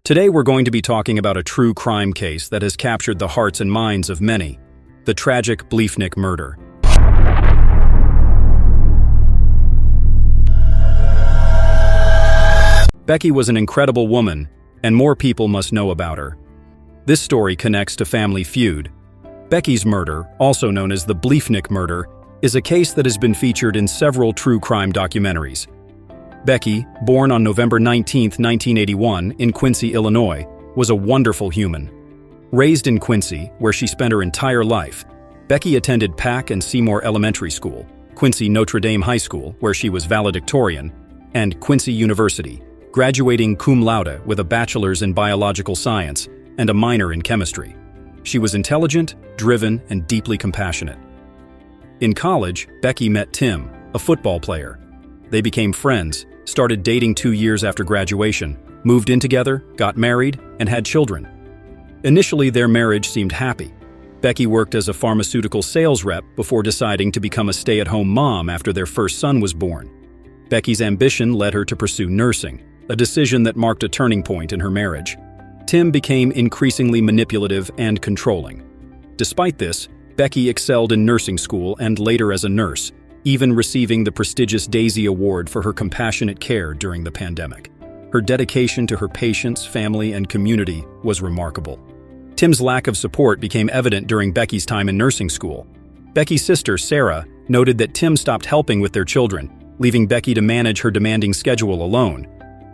Today we're going to be talking about a true crime case that has captured the hearts and minds of many, the tragic Bliefnick murder. Becky was an incredible woman, and more people must know about her. This story connects to family feud. Becky's murder, also known as the Bliefnick murder, is a case that has been featured in several true crime documentaries. Becky, born on November 19, 1981, in Quincy, Illinois, was a wonderful human. Raised in Quincy, where she spent her entire life, Becky attended Pack and Seymour Elementary School, Quincy Notre Dame High School, where she was valedictorian, and Quincy University, graduating cum laude with a bachelor's in biological science and a minor in chemistry. She was intelligent, driven, and deeply compassionate. In college, Becky met Tim, a football player. They became friends, started dating 2 years after graduation, moved in together, got married, and had children. Initially, their marriage seemed happy. Becky worked as a pharmaceutical sales rep before deciding to become a stay-at-home mom after their first son was born. Becky's ambition led her to pursue nursing, a decision that marked a turning point in her marriage. Tim became increasingly manipulative and controlling. Despite this, Becky excelled in nursing school and later as a nurse, even receiving the prestigious Daisy Award for her compassionate care during the pandemic. Her dedication to her patients, family, and community was remarkable. Tim's lack of support became evident during Becky's time in nursing school. Becky's sister, Sarah, noted that Tim stopped helping with their children, leaving Becky to manage her demanding schedule alone.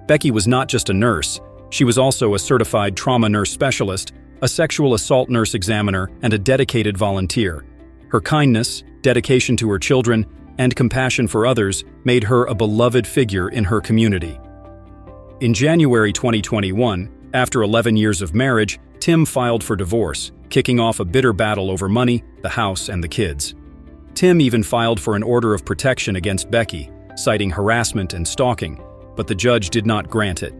Becky was not just a nurse, she was also a certified trauma nurse specialist, a sexual assault nurse examiner, and a dedicated volunteer. Her kindness, dedication to her children, and compassion for others made her a beloved figure in her community. In January 2021, after 11 years of marriage, Tim filed for divorce, kicking off a bitter battle over money, the house, and the kids. Tim even filed for an order of protection against Becky, citing harassment and stalking, but the judge did not grant it.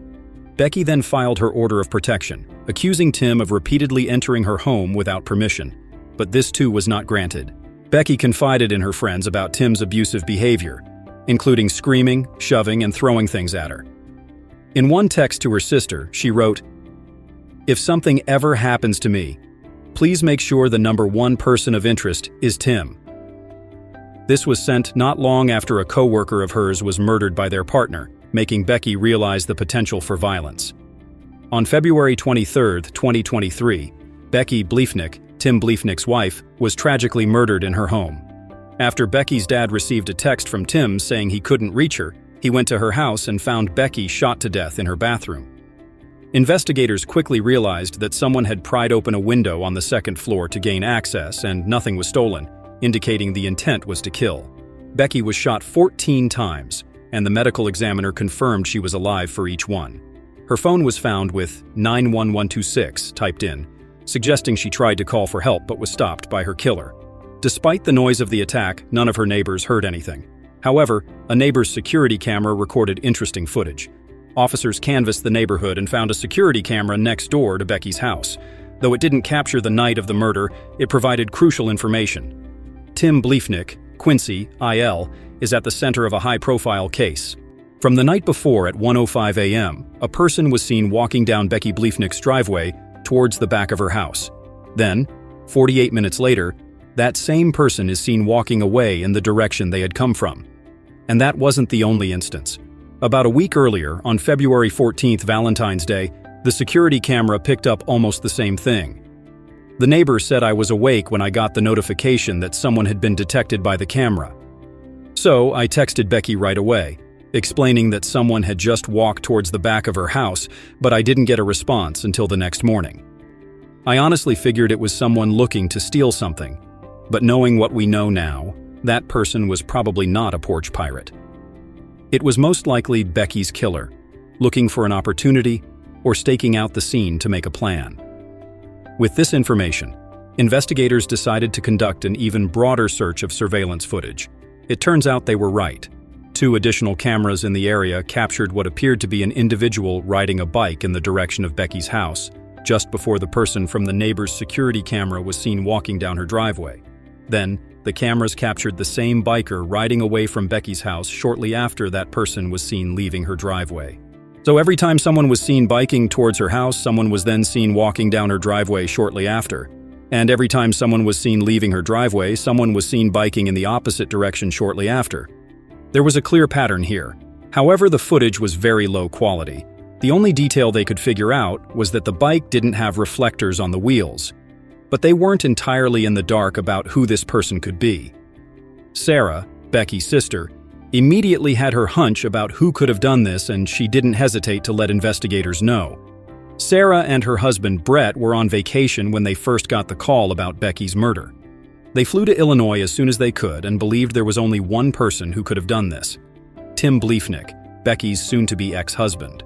Becky then filed her order of protection, accusing Tim of repeatedly entering her home without permission, but this too was not granted. Becky confided in her friends about Tim's abusive behavior, including screaming, shoving, and throwing things at her. In one text to her sister, she wrote, "If something ever happens to me, please make sure the number one person of interest is Tim." This was sent not long after a co-worker of hers was murdered by their partner, making Becky realize the potential for violence. On February 23, 2023, Becky Bliefnick, Tim Bliefnick's wife, was tragically murdered in her home. After Becky's dad received a text from Tim saying he couldn't reach her, he went to her house and found Becky shot to death in her bathroom. Investigators quickly realized that someone had pried open a window on the second floor to gain access and nothing was stolen, indicating the intent was to kill. Becky was shot 14 times, and the medical examiner confirmed she was alive for each one. Her phone was found with 91126 typed in, suggesting she tried to call for help but was stopped by her killer. Despite the noise of the attack, none of her neighbors heard anything. However, a neighbor's security camera recorded interesting footage. Officers canvassed the neighborhood and found a security camera next door to Becky's house. Though it didn't capture the night of the murder, it provided crucial information. Tim Bliefnick, Quincy, IL, is at the center of a high-profile case. From the night before at 1:05 a.m., a person was seen walking down Becky Bliefnick's driveway towards the back of her house. Then, 48 minutes later, that same person is seen walking away in the direction they had come from. And that wasn't the only instance. About a week earlier, on February 14th, Valentine's Day, the security camera picked up almost the same thing. The neighbor said, "I was awake when I got the notification that someone had been detected by the camera. So I texted Becky right away, explaining that someone had just walked towards the back of her house, but I didn't get a response until the next morning. I honestly figured it was someone looking to steal something, but knowing what we know now, that person was probably not a porch pirate. It was most likely Becky's killer, looking for an opportunity or staking out the scene to make a plan." With this information, investigators decided to conduct an even broader search of surveillance footage. It turns out they were right. 2 additional cameras in the area captured what appeared to be an individual riding a bike in the direction of Becky's house, just before the person from the neighbor's security camera was seen walking down her driveway. Then, the cameras captured the same biker riding away from Becky's house shortly after that person was seen leaving her driveway. So every time someone was seen biking towards her house, someone was then seen walking down her driveway shortly after. And every time someone was seen leaving her driveway, someone was seen biking in the opposite direction shortly after. There was a clear pattern here. However, the footage was very low quality. The only detail they could figure out was that the bike didn't have reflectors on the wheels. But they weren't entirely in the dark about who this person could be. Sarah, Becky's sister, immediately had her hunch about who could have done this, and she didn't hesitate to let investigators know. Sarah and her husband Brett were on vacation when they first got the call about Becky's murder. They flew to Illinois as soon as they could and believed there was only one person who could have done this: Tim Bliefnick, Becky's soon-to-be ex-husband.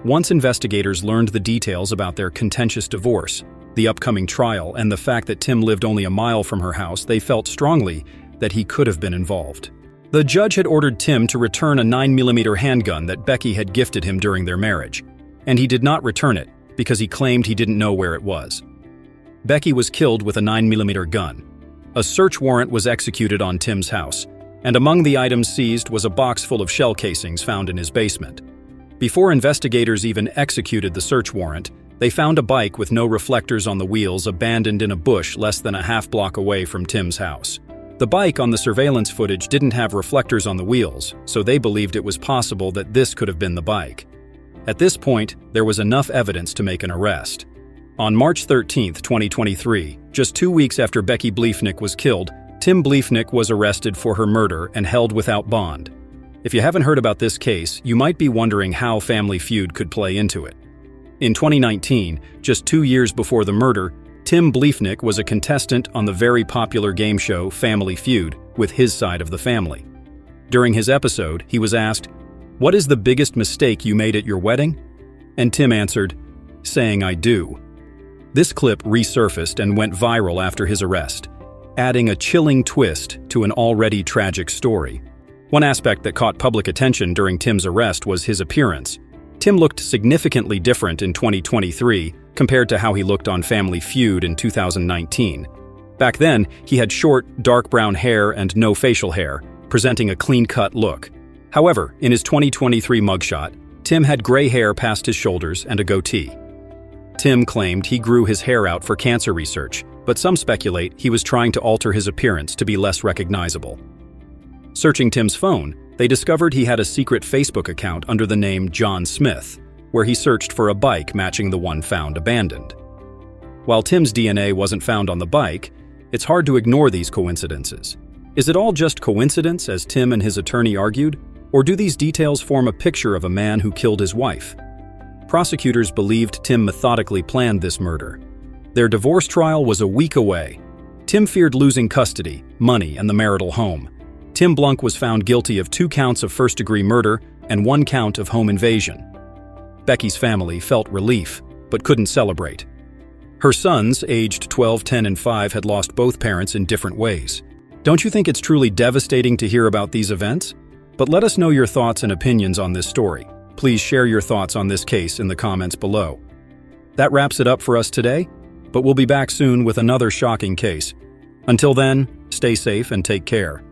Once investigators learned the details about their contentious divorce, the upcoming trial, and the fact that Tim lived only a mile from her house, they felt strongly that he could have been involved. The judge had ordered Tim to return a 9mm handgun that Becky had gifted him during their marriage, and he did not return it because he claimed he didn't know where it was. Becky was killed with a 9mm gun. A search warrant was executed on Tim's house, and among the items seized was a box full of shell casings found in his basement. Before investigators even executed the search warrant, they found a bike with no reflectors on the wheels abandoned in a bush less than a half block away from Tim's house. The bike on the surveillance footage didn't have reflectors on the wheels, so they believed it was possible that this could have been the bike. At this point, there was enough evidence to make an arrest. On March 13, 2023, just 2 weeks after Becky Bliefnick was killed, Tim Bliefnick was arrested for her murder and held without bond. If you haven't heard about this case, you might be wondering how Family Feud could play into it. In 2019, just 2 years before the murder, Tim Bliefnick was a contestant on the very popular game show Family Feud with his side of the family. During his episode, he was asked, "What is the biggest mistake you made at your wedding?" And Tim answered, "Saying I do." This clip resurfaced and went viral after his arrest, adding a chilling twist to an already tragic story. One aspect that caught public attention during Tim's arrest was his appearance. Tim looked significantly different in 2023 compared to how he looked on Family Feud in 2019. Back then, he had short, dark brown hair and no facial hair, presenting a clean-cut look. However, in his 2023 mugshot, Tim had gray hair past his shoulders and a goatee. Tim claimed he grew his hair out for cancer research, but some speculate he was trying to alter his appearance to be less recognizable. Searching Tim's phone, they discovered he had a secret Facebook account under the name John Smith, where he searched for a bike matching the one found abandoned. While Tim's DNA wasn't found on the bike, it's hard to ignore these coincidences. Is it all just coincidence, as Tim and his attorney argued, or do these details form a picture of a man who killed his wife? Prosecutors believed Tim methodically planned this murder. Their divorce trial was a week away. Tim feared losing custody, money, and the marital home. Tim Blunk was found guilty of 2 counts of first-degree murder and 1 count of home invasion. Becky's family felt relief, but couldn't celebrate. Her sons, aged 12, 10, and 5, had lost both parents in different ways. Don't you think it's truly devastating to hear about these events? But let us know your thoughts and opinions on this story. Please share your thoughts on this case in the comments below. That wraps it up for us today, but we'll be back soon with another shocking case. Until then, stay safe and take care.